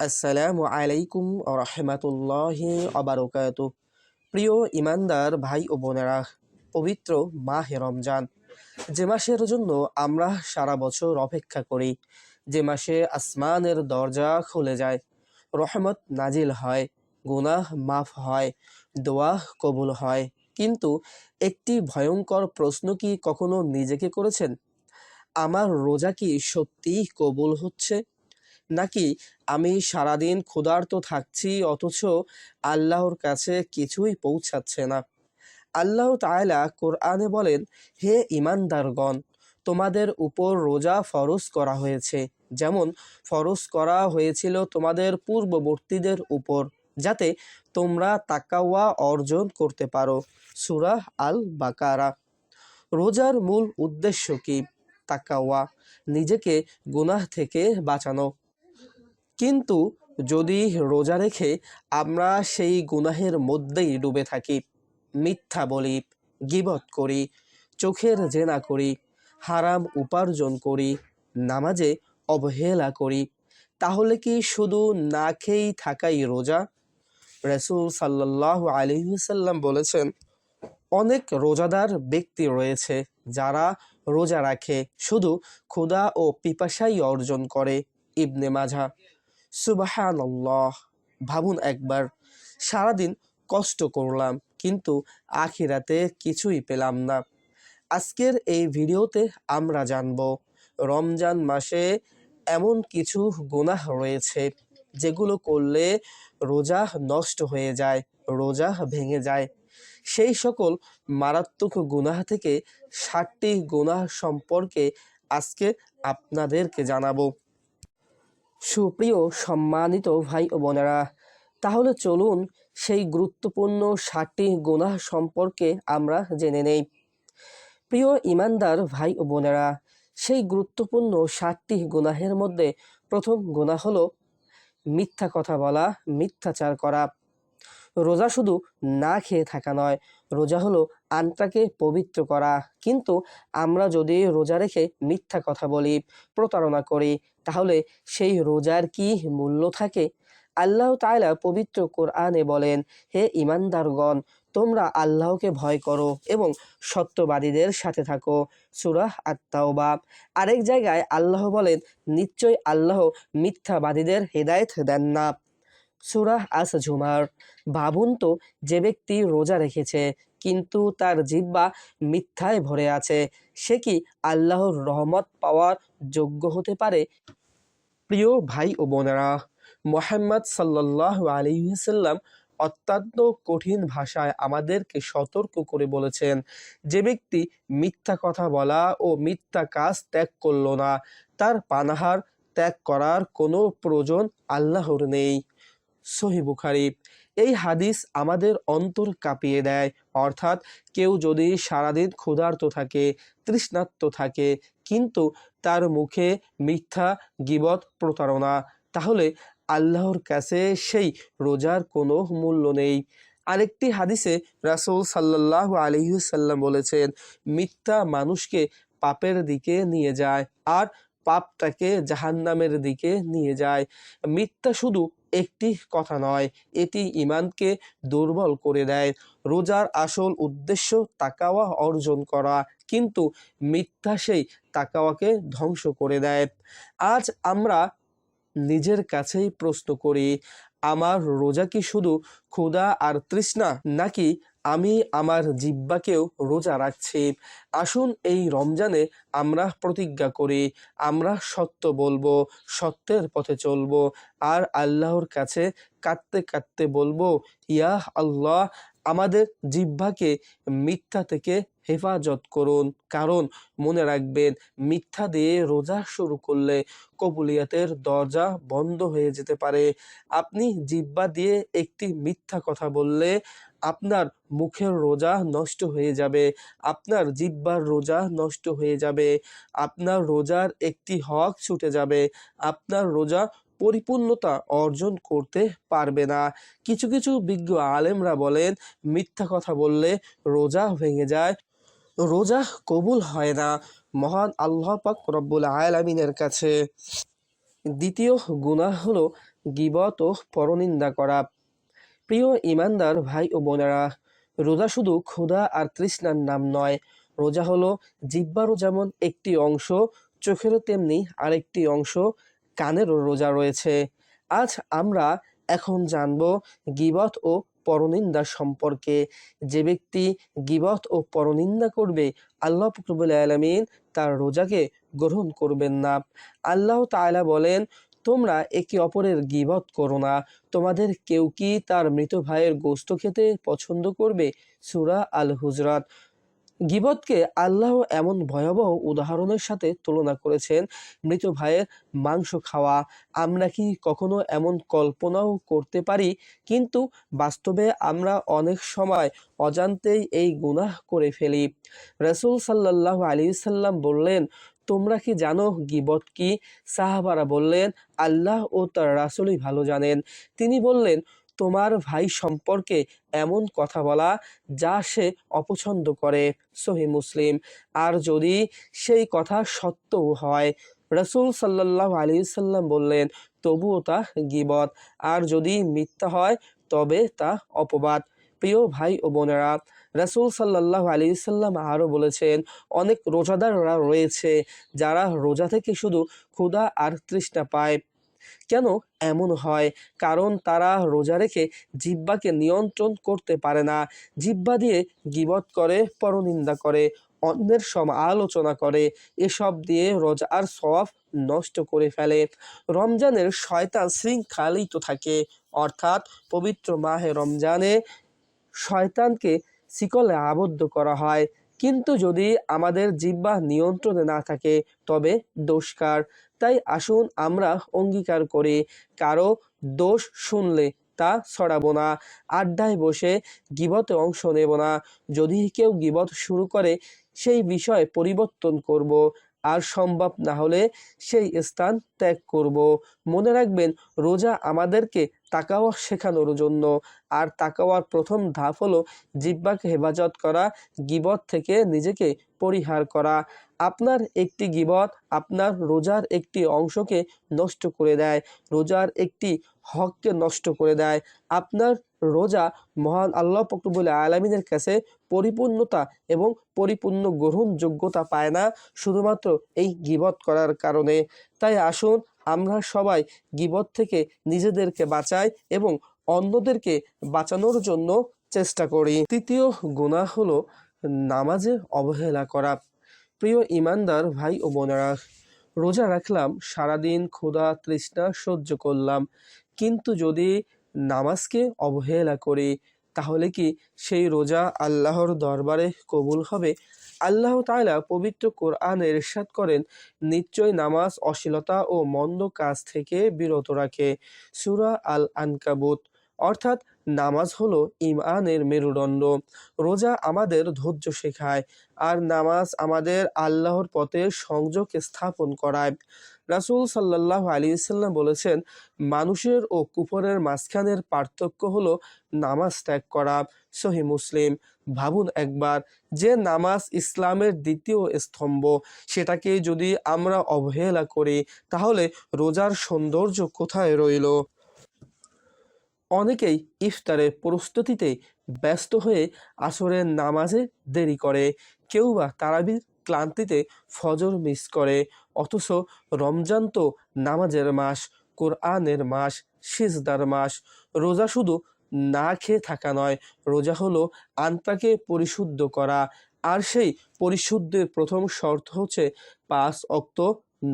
আসসালামু আলাইকুম রহমতুল্লাহি অবরকাতুহ। প্রিয় ইমানদার ভাই ও বোনেরা, পবিত্র মাহে রমজান, যে মাসের জন্য আমরা সারা বছর অপেক্ষা করি, যে মাসে আসমানের দরজা খুলে যায়, রহমত নাজিল হয়, গুনাহ মাফ হয়, দোয়া কবুল হয়। কিন্তু একটি ভয়ঙ্কর প্রশ্ন কি কখনো নিজেকে করেছেন? আমার রোজা কি সত্যিই কবুল হচ্ছে, নাকি আমি সারাদিন ক্ষুধার্ত থাকছি অথচ আল্লাহর কাছে কিছুই পৌঁছাচ্ছে না? আল্লাহ তাআলা কোরআনে বলেন, হে ঈমানদারগণ, তোমাদের উপর রোজা ফরজ করা হয়েছে, যেমন ফরজ করা হয়েছিল তোমাদের পূর্ববর্তীদের উপর, যাতে তোমরা তাকওয়া অর্জন করতে পারো। সূরা আল বাকারা। রোজার মূল উদ্দেশ্য কি? তাকওয়া, নিজেকে গুনাহ থেকে বাঁচানো। কিন্তু যদি রোজা রেখে আমরা সেই গুনাহের মধ্যেই ডুবে থাকি, মিথ্যা বলি, গীবত করি, চোখের জেনা করি, হারাম উপার্জন করি, নামাজে অবহেলা করি, তাহলে কি শুধু না খেয়েই থাকাই রোজা? রাসূল সাল্লাল্লাহু আলাইহি ওয়াসাল্লাম বলেছেন, অনেক রোজাদার ব্যক্তি রয়েছে যারা রোজা রাখে, শুধু ক্ষুধা ও পিপাসাই অর্জন করে। ইবনে মাঝা। সুবহানাল্লাহ! ভাবুন একবার, সারাদিন কষ্ট করলাম কিন্তু আখিরাতে কিছুই পেলাম না। আজকের এই ভিডিওতে আমরা জানব, রমজান মাসে এমন কিছু গুনাহ রয়েছে যেগুলো করলে রোজা নষ্ট হয়ে যায়, রোজা ভেঙে যায়। সেই সকল মারাত্মক গুনাহ থেকে 7টি গুনাহ সম্পর্কে আজকে আপনাদেরকে জানাবো। সুপ্রিয় সম্মানিত ভাই ও বোনেরা, তাহলে চলুন সেই গুরুত্বপূর্ণ 7টি গুনাহ সম্পর্কে আমরা জেনে নেই। প্রিয় ইমানদার ভাই ও বোনেরা, সেই গুরুত্বপূর্ণ 7টি গুনাহের মধ্যে প্রথম গুনাহ হলো মিথ্যা কথা বলা, মিথ্যাচার করা। রোজা শুধু না খেয়ে থাকা নয়, রোজা হলো আত্মাকে পবিত্র করা। কিন্তু আমরা যদি রোজা রেখে মিথ্যা কথা বলি, প্রতারণা করি, তাহলে সেই রোজার কি মূল্য থাকে? আল্লাহ তাআলা পবিত্র কোরআনে বলেন, হে ঈমানদারগণ, তোমরা আল্লাহকে ভয় করো এবং সত্যবাদীদের সাথে থাকো। সূরা আত-তাওবা। আরেক জায়গায় আল্লাহ বলেন, নিশ্চয় আল্লাহ মিথ্যাবাদীদের হেদায়েত দেন না। সূরা আস-জুমার। ভাবুন তো, যে ব্যক্তি রোজা রেখেছে কিন্তু তার জিহ্বা মিথ্যায় ভরে আছে, সে কি আল্লাহর রহমত পাওয়ার যোগ্য হতে পারে? প্রিয় ভাই ও বোনেরা, মুহাম্মদ সাল্লাল্লাহু আলাইহি ওয়াসাল্লাম অত্যন্ত কঠিন ভাষায় আমাদেরকে সতর্ক করে বলেছেন, যে ব্যক্তি মিথ্যা কথা বলা ও মিথ্যা কাজ ত্যাগ করল না, তার পানাহার ত্যাগ করার কোনো প্রয়োজন আল্লাহর নেই। সহিহ বুখারী। এই হাদিস আমাদের অন্তর কাঁপিয়ে দেয়। অর্থাৎ কেউ যদি সারাদিন ক্ষুধার্ত থাকে, তৃষ্ণার্ত থাকে, কিন্তু তার মুখে মিথ্যা, গীবত, প্রতারণা, তাহলে আল্লাহর কাছে সেই রোজার কোনো মূল্য নেই। আরেকটি হাদিসে রাসূল সাল্লাল্লাহু আলাইহি ওয়াসাল্লাম বলেছেন, মিথ্যা মানুষকে পাপের দিকে নিয়ে যায় আর পাপটাকে জাহান্নামের দিকে নিয়ে যায়। মিথ্যা শুধু একটি কথা নয়, এটি ঈমানকে দুর্বল করে দেয়। রোজার আসল উদ্দেশ্য তাকওয়া অর্জন করা, কিন্তু মিথ্যা সেই তাকওয়াকে ধ্বংস করে দেয়। আজ আমরা নিজের কাছেই প্রশ্ন করি, আমার রোজা কি শুধু ক্ষুধা আর তৃষ্ণা, নাকি আমি আমার জিহ্বাকেও রোজা রাখছি? আসুন এই রমজানে আমরা প্রতিজ্ঞা করি, আমরা সত্য বলবো, সত্যের পথে চলবো, আর আল্লাহর কাছে কাঁদতে কাঁদতে বলবো, ইয়া আল্লাহ, আমাদের জিহ্বাকে মিথ্যা থেকে হেফাজত করুন। কারণ মনে রাখবেন, মিথ্যা দিয়ে রোজা শুরু করলে কবুলিয়াতের দরজা বন্ধ হয়ে যেতে পারে। আপনি জিহ্বা দিয়ে একটি মিথ্যা কথা বললে আপনার মুখের রোজা নষ্ট হয়ে যাবে, আপনার জিহ্বার রোজা নষ্ট হয়ে যাবে, আপনার রোজার একটি হক ছুটে যাবে, আপনার রোজা পরিপূর্ণতা অর্জন করতে পারবে না। কিছু কিছু বিজ্ঞ আলেমরা বলেন, মিথ্যা কথা বললে রোজা ভেঙে যায়, রোজা কবুল হয় না মহান আল্লাহ পাক রব্বুল আলামিনের কাছে। দ্বিতীয় গুনাহ হলো গীবত ও পরনিন্দা করা। প্রিয় ঈমানদার ভাই ও বোনেরা, রোজা শুধু ক্ষুধা আর তৃষ্ণার নাম নয়। রোজা হলো জিহ্বারও যেমন একটি অংশ, চোখেরও তেমনি আরেকটি অংশ, কানেরও রোজা রয়েছে। আজ আমরা এখন জানব গীবত ও পরনিন্দা সম্পর্কে। যে ব্যক্তি গীবত ও পরনিন্দা করবে, আল্লাহ রব্বুল আলামিন তার রোজাকে গ্রহণ করবেন না। আল্লাহ তাআলা বলেন, তোমরা একে অপরের গীবত করো না। তোমাদের কেউ কি তার মৃত ভাইয়ের গোশত খেতে পছন্দ করবে? সূরা আল হুজরাত। গীবতকে আল্লাহ এমন ভয়াবহ উদাহরণের সাথে তুলনা করেছেন, মৃত ভাইয়ের মাংস খাওয়া। আমরা কি কখনো এমন কল্পনাও করতে পারি? কিন্তু বাস্তবে আমরা অনেক সময় অজান্তেই এই গুনাহ করে ফেলি। রাসূল সাল্লাল্লাহু আলাইহি সাল্লাম বললেন, তোমরা কি জানো গীবত কি? সাহাবারা বললেন, আল্লাহ ও তার রাসূলই ভালো জানেন। তিনি বললেন, তোমার ভাই সম্পর্কে এমন কথা বলা যা সে অপছন্দ করে। সহিহ মুসলিম। আর যদি সেই কথা সত্যও হয়, রাসূল সাল্লাল্লাহু আলাইহি সাল্লাম বললেন, তবুও তা গীবত। আর যদি মিথ্যা হয় তবে তা অপবাদ। প্রিয় ভাই ও বোনেরা, রাসূল সাল্লাল্লাহু আলাইহি সাল্লাম আরও বলেছেন, অনেক রোজাদাররা রয়েছে যারা রোজা থেকে শুধু ক্ষুধা আর তৃষ্ণা পায়। কেন এমন হয়? কারণ তারা রোজা রেখে জিহ্বাকে নিয়ন্ত্রণ করতে পারে না। জিহ্বা দিয়ে গীবত করে, পরনিন্দা করে, অন্যের সমালোচনা করে। এসব দিয়ে রোজার সওয়াব নষ্ট করে ফেলে। রমজানের শয়তান শৃঙ্খলিত থাকে, অর্থাৎ পবিত্র মাহে রমজানে শয়তানকে শিকলে আবদ্ধ করা হয়। কিন্তু যদি আমাদের জিহ্বা নিয়ন্ত্রণে না থাকে তবে দোষ কার? তাই আসুন আমরা অঙ্গীকার করি, কারো দোষ শুনলে তা ছড়াবো না, আড্ডায় বসে গীবতে অংশ নেব না। যদি কেউ গীবত শুরু করে সেই বিষয় পরিবর্তন করব, আর সম্ভব না হলে সেই স্থান ত্যাগ করব। মনে রাখবেন, রোজা আমাদেরকে তাকওয়া শেখানোর জন্য। আর তাকওয়ার প্রথম ধাপ হলো জিহ্বাকে হেফাজত করা, গীবত থেকে নিজেকে পরিহার করা। আপনার একটি গীবত আপনার রোজার একটি অংশকে নষ্ট করে দেয়, রোজার একটি হককে নষ্ট করে দেয়। আপনার রোজা মহান আল্লাহ পাক রব্বুল আলামিনের কাছে পরিপূর্ণতা এবং পরিপূর্ণ গ্রহণযোগ্যতা পায় না শুধুমাত্র এই গীবত করার কারণে। তাই আসুন আমরা সবাই গীবত থেকে নিজেদেরকে বাঁচাই এবং অন্যদেরকে বাঁচানোর জন্য চেষ্টা করি। তৃতীয় গুনাহ হলো নামাজে অবহেলা করা। প্রিয় ঈমানদার ভাই ও বোনেরা, রোজা রাখলাম, সারাদিন ক্ষুধা তৃষ্ণা সহ্য করলাম, কিন্তু যদি নামাজকে অবহেলা করি, তাহলে কি সেই রোজা আল্লাহর দরবারে কবুল হবে? আল্লাহ তাআলা পবিত্র কোরআনে ইরশাদ করেন, নিশ্চয় নামাজ অশ্লীলতা ও মন্দ কাজ থেকে বিরত রাখে। সূরা আল আনকাবুত। অর্থাৎ নামাজ হলো ঈমানের মেরুদণ্ড। রোজা আমাদের ধৈর্য শেখায়, আর নামাজ আমাদের আল্লাহর পথে সংযোগ স্থাপন করায়। রাসূল সাল্লাল্লাহু আলাইহি সাল্লাম বলেছেন, মানুষের ও কুফরের মাঝখানের পার্থক্য হলো নামাজ ত্যাগ করা। সহিহ মুসলিম। ভাবুন একবার, যে নামাজ ইসলামের দ্বিতীয় স্তম্ভ, সেটাকে যদি আমরা অবহেলা করি, তাহলে রোজার সৌন্দর্য কোথায় রইল? অনেকেই ইফতারের প্রস্তুতিতে ব্যস্ত হয়ে আসরের নামাজে দেরি করে, কেউ বা তারাবির ক্লান্তিতে ফজর মিস করে। অথচ রমজান তো নামাজের মাস, কোরআনের মাস, সিজদার মাস। রোজা শুধু না খেয়ে থাকা নয়, রোজা হলো আত্মাকে পরিশুদ্ধ করা। আর সেই পরিশুদ্ধের প্রথম শর্ত হচ্ছে 5 ওয়াক্ত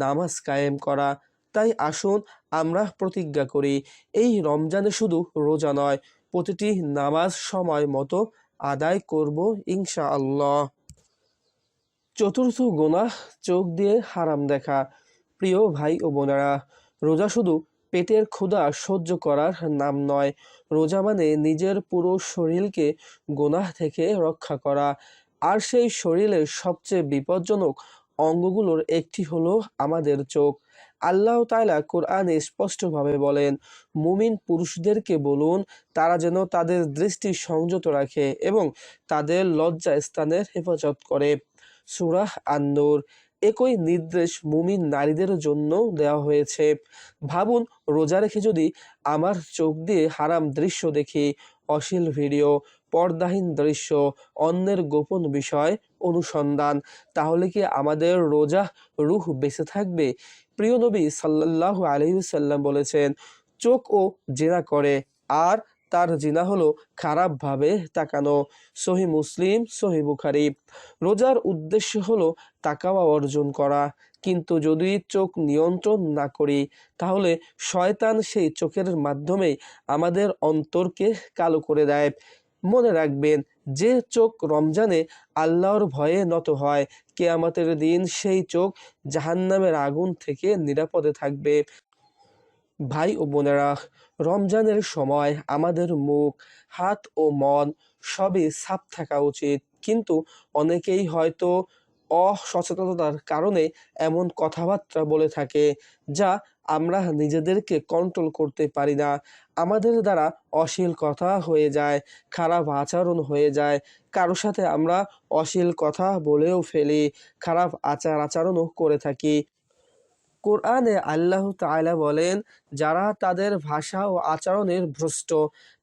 নামাজ কায়েম করা। তাই আসুন আমরা প্রতিজ্ঞা করি, এই রমজানে শুধু রোজা নয়, প্রতিটি নামাজ সময় মতো আদায় করব ইনশাআল্লাহ। চতুর্থ গুনাহ, চোখ দিয়ে হারাম দেখা। প্রিয় ভাই ও বোনেরা, রোজা শুধু পেটের ক্ষুধা সহ্য করার নাম নয়। রোজা মানে নিজের পুরো শরীরকে গুনাহ থেকে রক্ষা করা। আর সেই শরীরের সবচেয়ে বিপজ্জনক অঙ্গগুলোর একটি হলো আমাদের চোখ। আল্লাহ তাআলা কোরআনে স্পষ্টভাবে বলেন, মুমিন পুরুষদেরকে বলুন তারা যেন তাদের দৃষ্টি সংযত রাখে এবং তাদের লজ্জা স্থানের হেফাজত করে। সূরা আন-নূর। একই নির্দেশ মুমিন নারীদের জন্য দেওয়া হয়েছে। ভাবুন, রোজা রেখে যদি আমার চোখ দিয়ে হারাম দৃশ্য দেখি, অশ্লীল ভিডিও, পর্দাহীন দৃশ্য, অন্যের গোপন বিষয় অনুসন্ধান, তাহলে কি আমাদের রোজা রূহ বেঁচে থাকবে? প্রিয় নবী সাল্লাল্লাহু আলাইহি ওয়াসাল্লাম বলেছেন, চোখও জিনা করে, আর তার জিনা হলো খারাপভাবে তাকানো। সহিহ মুসলিম, সহিহ বুখারী। রোজার উদ্দেশ্য হলো তাকওয়া অর্জন করা, কিন্তু যদি চোখ নিয়ন্ত্রণ না করি, তাহলে শয়তান সেই চোখের মাধ্যমেই আমাদের অন্তরকে কালো করে দেয়। মনে রাখবেন, যে চোখ রমজানে আল্লাহর ভয়ে নত হয়, কিয়ামতের দিন সেই চোখ জাহান্নামের আগুন থেকে নিরাপদে থাকবে। ভাই ও বোনেরা, রমজানের সময় আমাদের মুখ, হাত ও মন সবই সাফ থাকা উচিত, কিন্তু অনেকেই হয়তো অসচেতনতার কারণে এমন কথাবার্তা বলে থাকে যা আমরা নিজেদেরকে কন্ট্রোল করতে পারি না। আমাদের দ্বারা অশ্লীল কথা হয়ে যায়, খারাপ আচরণ হয়ে যায়, কারো সাথে আমরা অশ্লীল কথা বলেও ফেলি, খারাপ আচরণও করে থাকি। কোরআনে আল্লাহ তাআলা বলেন, যারা তাদের ভাষা ও আচরণের ভ্রষ্ট,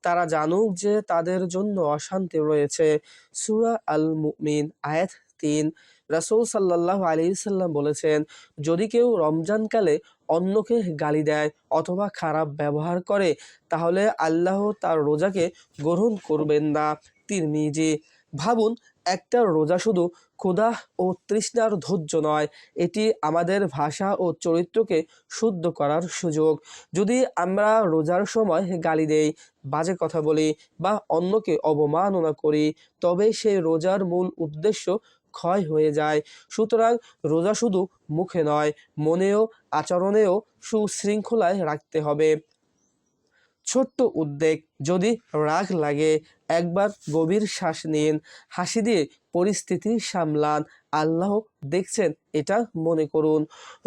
তারা জানুক যে তাদের জন্য অশান্তি রয়েছে। সূরা আল মুমিন আয়াত ৩। রাসূল সাল্লাল্লাহু আলাইহি সাল্লাম বলেছেন, যদি কেউ রমজানকালে অন্যকে গালি দেয় অথবা খারাপ ব্যবহার করে, তাহলে আল্লাহ তার রোজাকে গ্রহণ করবেন না। তিরমিজি। ভাবুন, একটা রোজা শুধু ক্ষুধা ও তৃষ্ণার ধৈর্য নয়, এটি আমাদের ভাষা ও চরিত্রকে শুদ্ধ করার সুযোগ। যদি আমরা রোজার সময় গালি দেই, বাজে কথা বলি বা অন্যকে অবমাননা করি, তবে সেই রোজার মূল উদ্দেশ্য ক্ষয় হয়ে যায়। সুতরাং রোজা শুধু মুখে নয়, মনেও আচরণেও সুশৃঙ্খলায় রাখতে হবে। ছোট্ট উদ্বেগ, যদি রাগ লাগে, একবার গভীর শ্বাস নিন, হাসি দিয়ে পরিস্থিতি সামলান, আল্লাহ দেখছেন এটা মনে করুন।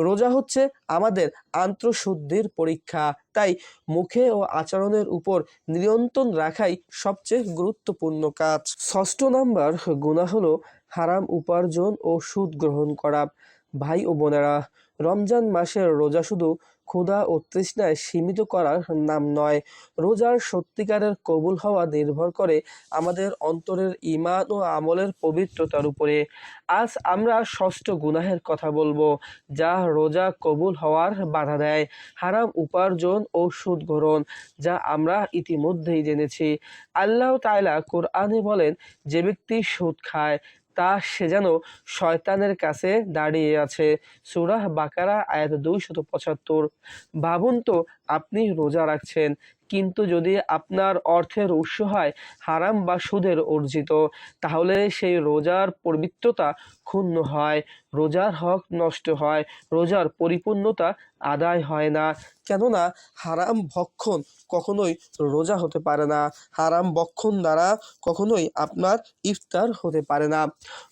রোজা হচ্ছে আমাদের আন্তঃশুদ্ধির পরীক্ষা, তাই মুখে ও আচরণের উপর নিয়ন্ত্রণ রাখাই সবচেয়ে গুরুত্বপূর্ণ কাজ। ষষ্ঠ নাম্বার গুনাহ হলো হারাম উপার্জন ও সুদ গ্রহণ করা। ভাই ও বোনেরা, রমজান মাসের রোজা শুধু ক্ষুধা ও তৃষ্ণায় সীমিত করার নাম নয়। রোজার সত্যিকারের কবুল হওয়া নির্ভর করে আমাদের অন্তরের ঈমান ও আমলের পবিত্রতার উপরে। আজ আমরা ষষ্ঠ গুনাহের কথা বলবো, যা রোজা কবুল হওয়ার বাধা দেয়। হারাম উপার্জন ও সুদ গ্রহণ, যা আমরা ইতিমধ্যেই জেনেছি। আল্লাহ তাআলা কোরআনে বলেন, যে ব্যক্তি সুদ খায় সে যেন শয়তানের কাছে দাঁড়িয়ে আছে। সূরা বাকারা আয়াত 275। ভাবুন তো, আপনি রোজা রাখছেন, কিন্তু যদি আপনার অর্থের উৎস হয় হারাম বা সুদের অর্জিত, তাহলে সেই রোজার পবিত্রতা ক্ষুণ্ণ হয়, রোজার হক নষ্ট হয়, রোজার পরিপূর্ণতা আদায় হয় না। কেননা হারাম ভক্ষণ কখনোই রোজা হতে পারে না, হারাম ভক্ষণ দ্বারা কখনোই আপনার ইফতার হতে পারে না।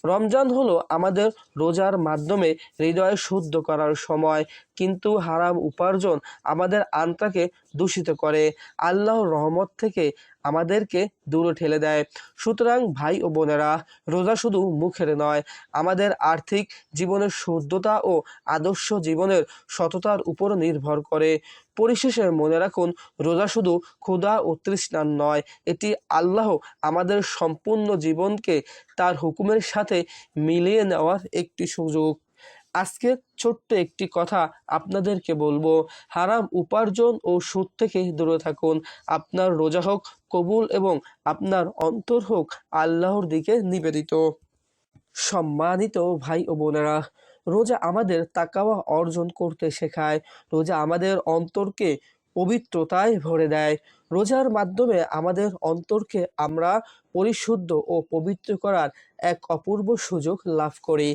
রমজান হলো আমাদের রোজার মাধ্যমে হৃদয় শুদ্ধ করার সময়, কিন্তু হারাম উপার্জন আমাদের আত্মাকে দূষিত করে, আল্লাহর রহমত থেকে আমাদেরকে দূরে ঠেলে দেয়। সুতরাং ভাই ও বোনেরা, রোজা শুধু মুখের নয়, আমাদের আর্থিক জীবনের শুদ্ধতা ও আদর্শ জীবনের সততার উপর নির্ভর করে। পরিশেষে মনে রাখুন, রোজা শুধু ক্ষুধা ও তৃষ্ণার নয়, এটি আল্লাহ আমাদের সম্পূর্ণ জীবনকে তার হুকুমের সাথে মিলিয়ে নেওয়ার একটি সুযোগ। আজকের ছোট্ট একটি কথা আপনাদেরকে বলবো, হারাম উপার্জন ও সুদ থেকে দূরে থাকুন। আপনার রোজা হোক কবুল এবং আপনার অন্তর হোক আল্লাহর দিকে নিবেদিত। সম্মানিত ভাই ও বোনেরা, রোজা আমাদের তাকওয়া অর্জন করতে শেখায়, রোজা আমাদের অন্তরকে পবিত্রতায় ভরে দেয়। রোজার মাধ্যমে আমাদের অন্তরকে আমরা পরিশুদ্ধ ও পবিত্র করার এক অপূর্ব সুযোগ লাভ করি।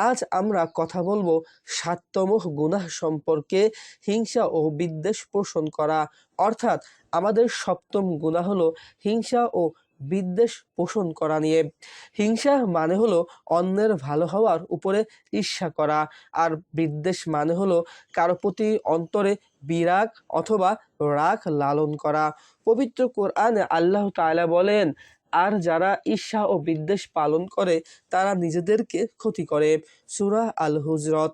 আজ আমরা কথা বলবো ৭তম গুনাহ সম্পর্কে, হিংসা ও বিদ্বেষ পোষণ করা। অর্থাৎ আমাদের ৭ম গুনাহ হলো হিংসা ও বিদ্বেষ পোষণ করা নিয়ে। হিংসা মানে হলো অন্যের ভালো হওয়ার উপরে ঈর্ষা করা, আর বিদ্বেষ মানে হলো কারো প্রতি অন্তরে বিরাগ অথবা রাগ লালন করা। পবিত্র কোরআনে আল্লাহ তাআলা বলেন, আর যারা ঈর্ষা ও বিদ্বেষ পালন করে তারা নিজেদেরকে ক্ষতি করে। সূরা আল হুজরাত।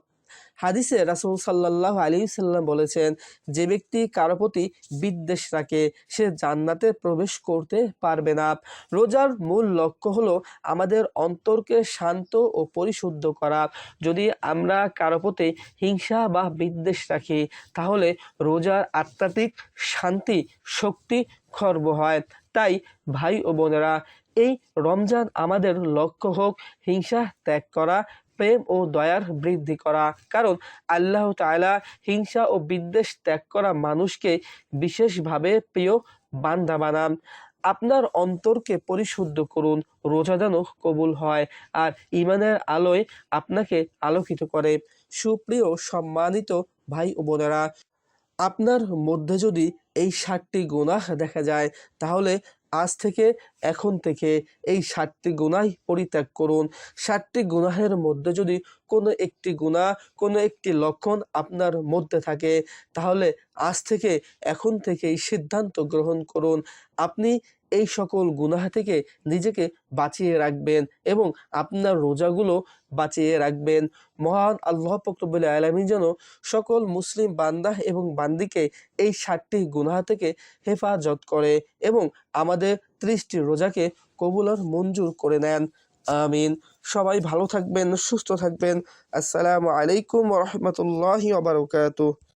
হাদিসে রাসূল সাল্লাল্লাহু আলাইহি সাল্লাম বলেছেন, যে ব্যক্তি কারো প্রতি বিদ্বেষ রাখে সে জান্নাতে প্রবেশ করতে পারবে না। রোজার মূল লক্ষ্য হলো আমাদের অন্তরকে শান্ত ও পরিশুদ্ধ করা। যদি আমরা কারো প্রতি হিংসা বা বিদ্বেষ রাখি তাহলে রোজার আধ্যাত্মিক শান্তি শক্তি খর্ব হয়। তাই ভাই ও বোনেরা, এই রমজান আমাদের লক্ষ্য হোক হিংসা ত্যাগ করা, প্রেম ও দয়ার বৃদ্ধি করা। কারণ আল্লাহ তাআলা হিংসা ও বিদ্বেষ ত্যাগ করা মানুষকে বিশেষভাবে প্রিয় বান্দা বানান। আপনার অন্তরকে পরিশুদ্ধ করুন, রোজা যেন কবুল হয় আর ঈমানের আলোয় আপনাকে আলোকিত করে। সুপ্রিয় সম্মানিত ভাই ও বোনেরা, আপনার মধ্যে যদি এই ৭টি গুনাহ দেখা যায় তাহলে আজ থেকে এখন থেকে এই ৭টি গুনাহ পরিত্যাগ করুন। ৭টি গুনাহের মধ্যে যদি কোনো একটি গুনাহ, কোনো একটি লক্ষণ আপনার মধ্যে থাকে তাহলে আজ থেকে এখন থেকেই সিদ্ধান্ত গ্রহণ করুন আপনি এই সকল গুনাহ থেকে নিজেকে বাঁচিয়ে রাখবেন এবং আপনার রোজাগুলো বাঁচিয়ে রাখবেন। মহান আল্লাহ পাক রব্বুল আলামিন যেন সকল মুসলিম বান্দা এবং বান্দিকে এই ৭টি গুনাহ থেকে হেফাজত করে এবং আমাদের ৩০টি রোজাকে কবুল আর মঞ্জুর করে নেন। আমিন। সবাই ভালো থাকবেন, সুস্থ থাকবেন। আসসালামু আলাইকুম ওয়া রাহমাতুল্লাহি ওয়া বারাকাতুহু।